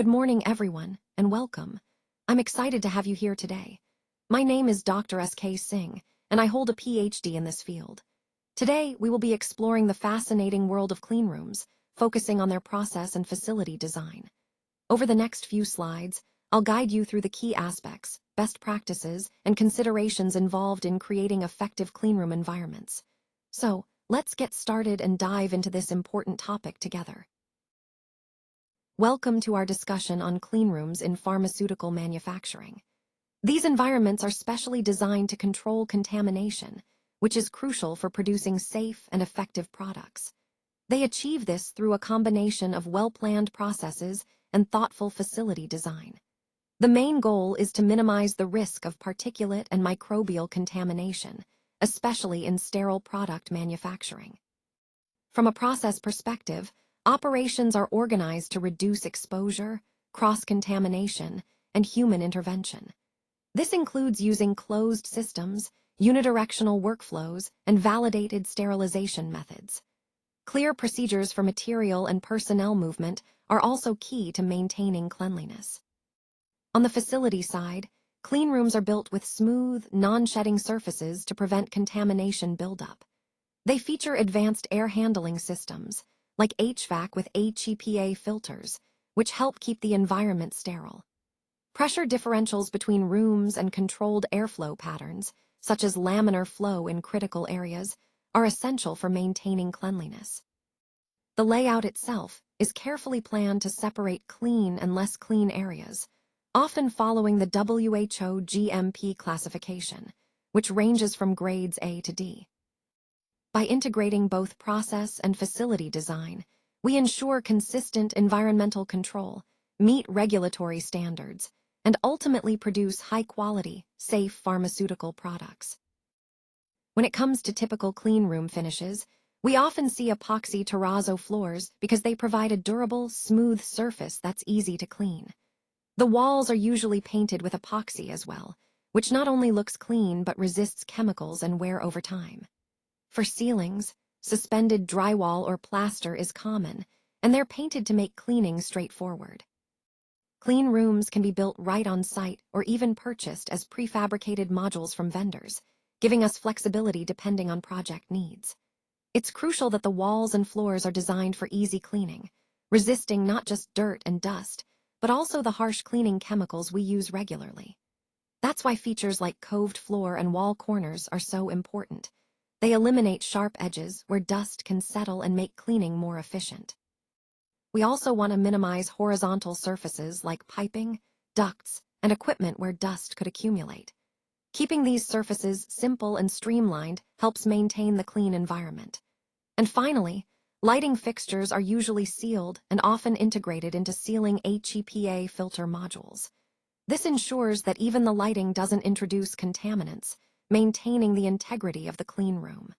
Good morning, everyone, and welcome. I'm excited to have you here today. My name is Dr. S.K. Singh, and I hold a PhD in this field. Today, we will be exploring the fascinating world of cleanrooms, focusing on their process and facility design. Over the next few slides, I'll guide you through the key aspects, best practices, and considerations involved in creating effective cleanroom environments. So, let's get started and dive into this important topic together. Welcome to our discussion on cleanrooms in pharmaceutical manufacturing. These environments are specially designed to control contamination, which is crucial for producing safe and effective products. They achieve this through a combination of well-planned processes and thoughtful facility design. The main goal is to minimize the risk of particulate and microbial contamination, especially in sterile product manufacturing. From a process perspective, operations are organized to reduce exposure, cross-contamination, and human intervention. This includes using closed systems, unidirectional workflows, and validated sterilization methods. Clear procedures for material and personnel movement are also key to maintaining cleanliness. On the facility side, cleanrooms are built with smooth, non-shedding surfaces to prevent contamination buildup. They feature advanced air handling systems, like HVAC with HEPA filters, which help keep the environment sterile. Pressure differentials between rooms and controlled airflow patterns, such as laminar flow in critical areas, are essential for maintaining cleanliness. The layout itself is carefully planned to separate clean and less clean areas, often following the WHO GMP classification, which ranges from grades A to D. By integrating both process and facility design, we ensure consistent environmental control, meet regulatory standards, and ultimately produce high-quality, safe pharmaceutical products. When it comes to typical cleanroom finishes, we often see epoxy terrazzo floors because they provide a durable, smooth surface that's easy to clean. The walls are usually painted with epoxy as well, which not only looks clean but resists chemicals and wear over time. For ceilings, suspended drywall or plaster is common, and they're painted to make cleaning straightforward. Clean rooms can be built right on site or even purchased as prefabricated modules from vendors, giving us flexibility depending on project needs. It's crucial that the walls and floors are designed for easy cleaning, resisting not just dirt and dust, but also the harsh cleaning chemicals we use regularly. That's why features like coved floor and wall corners are so important. They eliminate sharp edges where dust can settle and make cleaning more efficient. We also want to minimize horizontal surfaces like piping, ducts, and equipment where dust could accumulate. Keeping these surfaces simple and streamlined helps maintain the clean environment. And finally, lighting fixtures are usually sealed and often integrated into ceiling HEPA filter modules. This ensures that even the lighting doesn't introduce contaminants, maintaining the integrity of the clean room.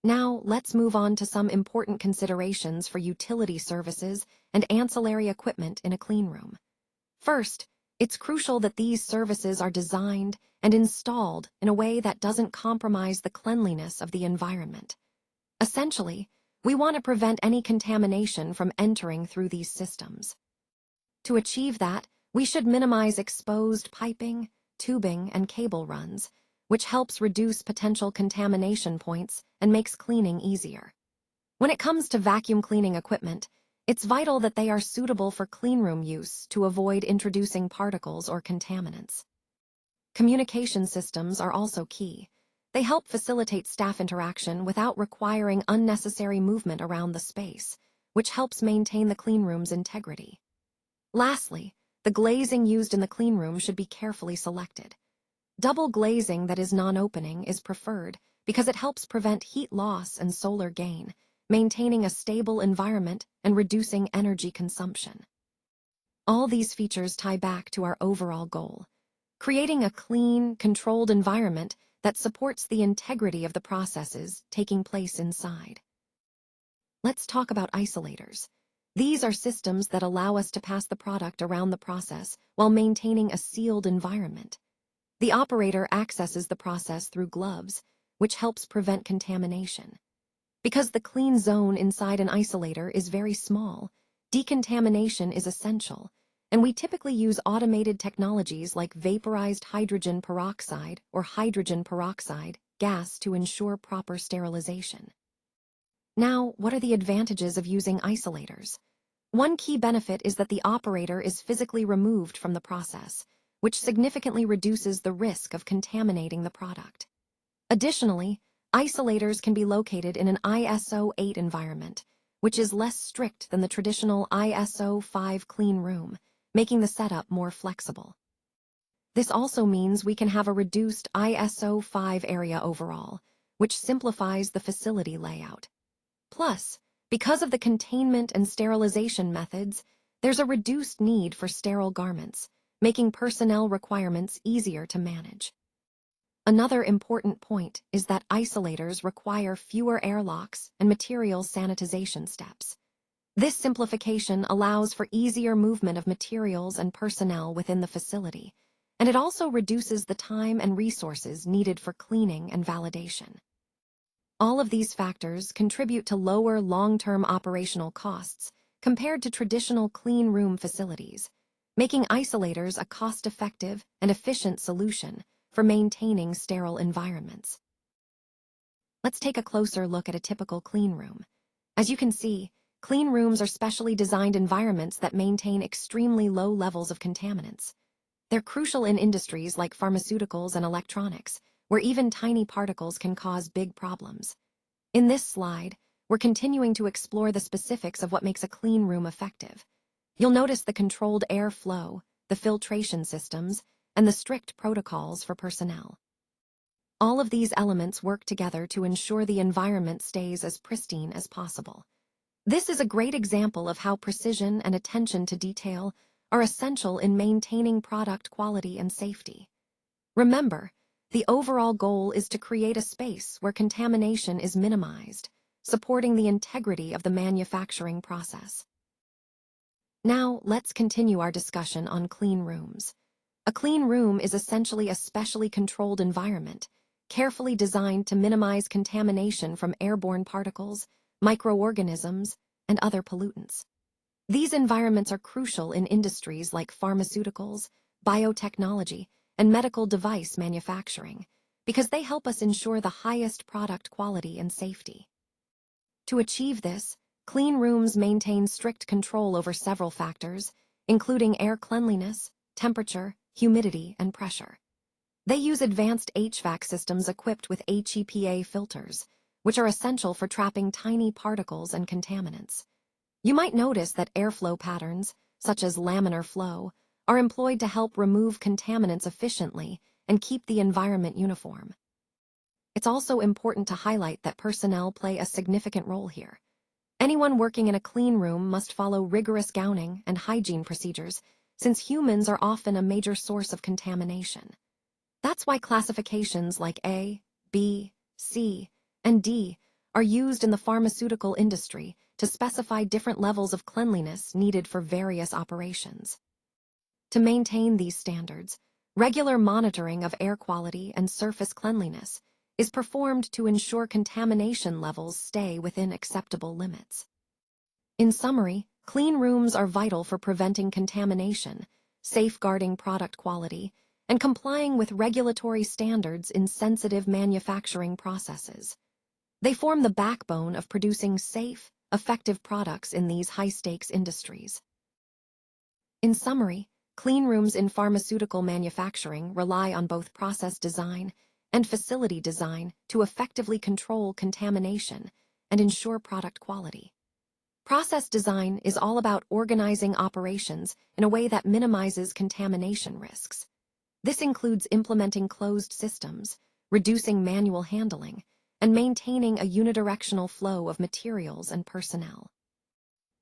Now, let's move on to some important considerations for utility services and ancillary equipment in a clean room. First, it's crucial that these services are designed and installed in a way that doesn't compromise the cleanliness of the environment. Essentially, we want to prevent any contamination from entering through these systems. To achieve that, we should minimize exposed piping, tubing, and cable runs, which helps reduce potential contamination points and makes cleaning easier. When it comes to vacuum cleaning equipment, it's vital that they are suitable for cleanroom use to avoid introducing particles or contaminants. Communication systems are also key. They help facilitate staff interaction without requiring unnecessary movement around the space, which helps maintain the cleanroom's integrity. Lastly, the glazing used in the cleanroom should be carefully selected. Double glazing that is non-opening is preferred because it helps prevent heat loss and solar gain, maintaining a stable environment and reducing energy consumption. All these features tie back to our overall goal, creating a clean, controlled environment that supports the integrity of the processes taking place inside. Let's talk about isolators. These are systems that allow us to pass the product around the process while maintaining a sealed environment. The operator accesses the process through gloves, which helps prevent contamination. Because the clean zone inside an isolator is very small, Decontamination is essential, and we typically use automated technologies like vaporized hydrogen peroxide or hydrogen peroxide gas to ensure proper sterilization. Now, what are the advantages of using isolators? One key benefit is that the operator is physically removed from the process, which significantly reduces the risk of contaminating the product. Additionally, isolators can be located in an ISO 8 environment, which is less strict than the traditional ISO 5 clean room, making the setup more flexible. This also means we can have a reduced ISO 5 area overall, which simplifies the facility layout. Plus, because of the containment and sterilization methods, there's a reduced need for sterile garments, making personnel requirements easier to manage. Another important point is that isolators require fewer airlocks and material sanitization steps. This simplification allows for easier movement of materials and personnel within the facility, and it also reduces the time and resources needed for cleaning and validation. All of these factors contribute to lower long-term operational costs compared to traditional clean room facilities, making isolators a cost-effective and efficient solution for maintaining sterile environments. Let's take a closer look at a typical clean room. As you can see, clean rooms are specially designed environments that maintain extremely low levels of contaminants. They're crucial in industries like pharmaceuticals and electronics, where even tiny particles can cause big problems. In this slide, we're continuing to explore the specifics of what makes a clean room effective. You'll notice the controlled air flow, the filtration systems, and the strict protocols for personnel. All of these elements work together to ensure the environment stays as pristine as possible. This is a great example of how precision and attention to detail are essential in maintaining product quality and safety. Remember, the overall goal is to create a space where contamination is minimized, supporting the integrity of the manufacturing process. Now, let's continue our discussion on clean rooms. A clean room is essentially a specially controlled environment, carefully designed to minimize contamination from airborne particles, microorganisms, and other pollutants. These environments are crucial in industries like pharmaceuticals, biotechnology, and medical device manufacturing, because they help us ensure the highest product quality and safety. To achieve this, clean rooms maintain strict control over several factors, including air cleanliness, temperature, humidity, and pressure. They use advanced HVAC systems equipped with HEPA filters, which are essential for trapping tiny particles and contaminants. You might notice that airflow patterns, such as laminar flow, are employed to help remove contaminants efficiently and keep the environment uniform. It's also important to highlight that personnel play a significant role here. Anyone working in a clean room must follow rigorous gowning and hygiene procedures, since humans are often a major source of contamination. That's why classifications like A, B, C, and D are used in the pharmaceutical industry to specify different levels of cleanliness needed for various operations. To maintain these standards, regular monitoring of air quality and surface cleanliness is performed to ensure contamination levels stay within acceptable limits. In summary, clean rooms are vital for preventing contamination, safeguarding product quality, and complying with regulatory standards in sensitive manufacturing processes. They form the backbone of producing safe, effective products in these high-stakes industries. In summary, clean rooms in pharmaceutical manufacturing rely on both process design and facility design to effectively control contamination and ensure product quality. Process design is all about organizing operations in a way that minimizes contamination risks. This includes implementing closed systems, reducing manual handling, and maintaining a unidirectional flow of materials and personnel.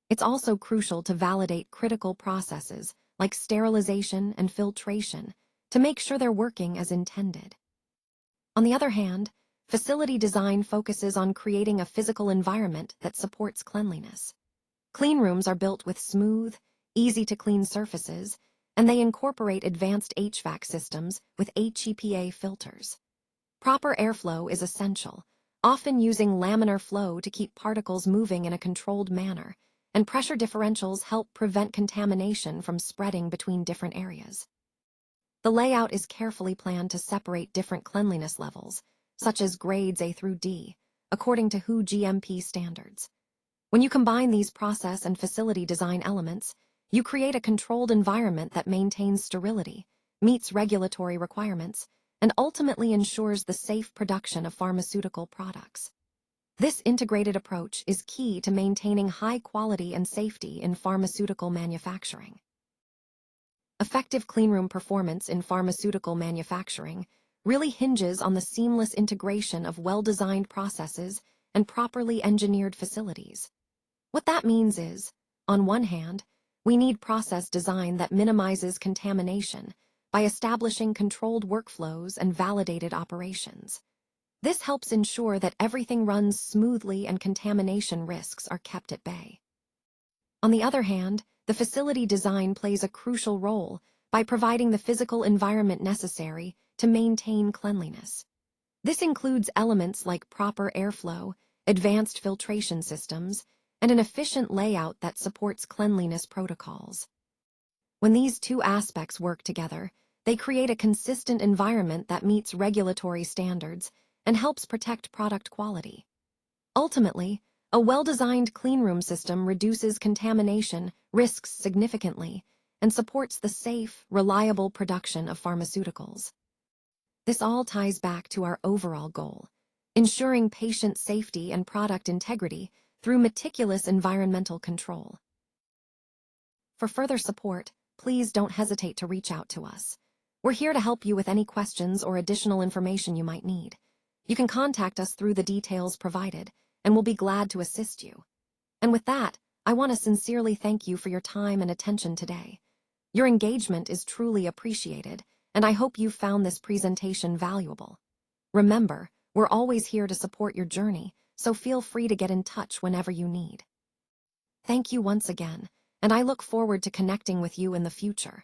It's also crucial to validate critical processes like sterilization and filtration to make sure they're working as intended. On the other hand, facility design focuses on creating a physical environment that supports cleanliness. Clean rooms are built with smooth, easy-to-clean surfaces, and they incorporate advanced HVAC systems with HEPA filters. Proper airflow is essential, often using laminar flow to keep particles moving in a controlled manner and pressure differentials help prevent contamination from spreading between different areas. The layout is carefully planned to separate different cleanliness levels, such as grades A through D, according to WHO GMP standards. When you combine these process and facility design elements, you create a controlled environment that maintains sterility, meets regulatory requirements, and ultimately ensures the safe production of pharmaceutical products. This integrated approach is key to maintaining high quality and safety in pharmaceutical manufacturing. Effective cleanroom performance in pharmaceutical manufacturing really hinges on the seamless integration of well-designed processes and properly engineered facilities. What that means is, on one hand, we need process design that minimizes contamination by establishing controlled workflows and validated operations. This helps ensure that everything runs smoothly and contamination risks are kept at bay. On the other hand, the facility design plays a crucial role by providing the physical environment necessary to maintain cleanliness. This includes elements like proper airflow, advanced filtration systems, and an efficient layout that supports cleanliness protocols. When these two aspects work together, they create a consistent environment that meets regulatory standards and helps protect product quality. Ultimately, a well-designed cleanroom system reduces contamination risks significantly and supports the safe, reliable production of pharmaceuticals. This all ties back to our overall goal, ensuring patient safety and product integrity through meticulous environmental control. For further support, please don't hesitate to reach out to us. We're here to help you with any questions or additional information you might need. You can contact us through the details provided, and we'll be glad to assist you. And with that, I want to sincerely thank you for your time and attention today. Your engagement is truly appreciated, and I hope you found this presentation valuable. Remember, we're always here to support your journey, so feel free to get in touch whenever you need. Thank you once again, and I look forward to connecting with you in the future.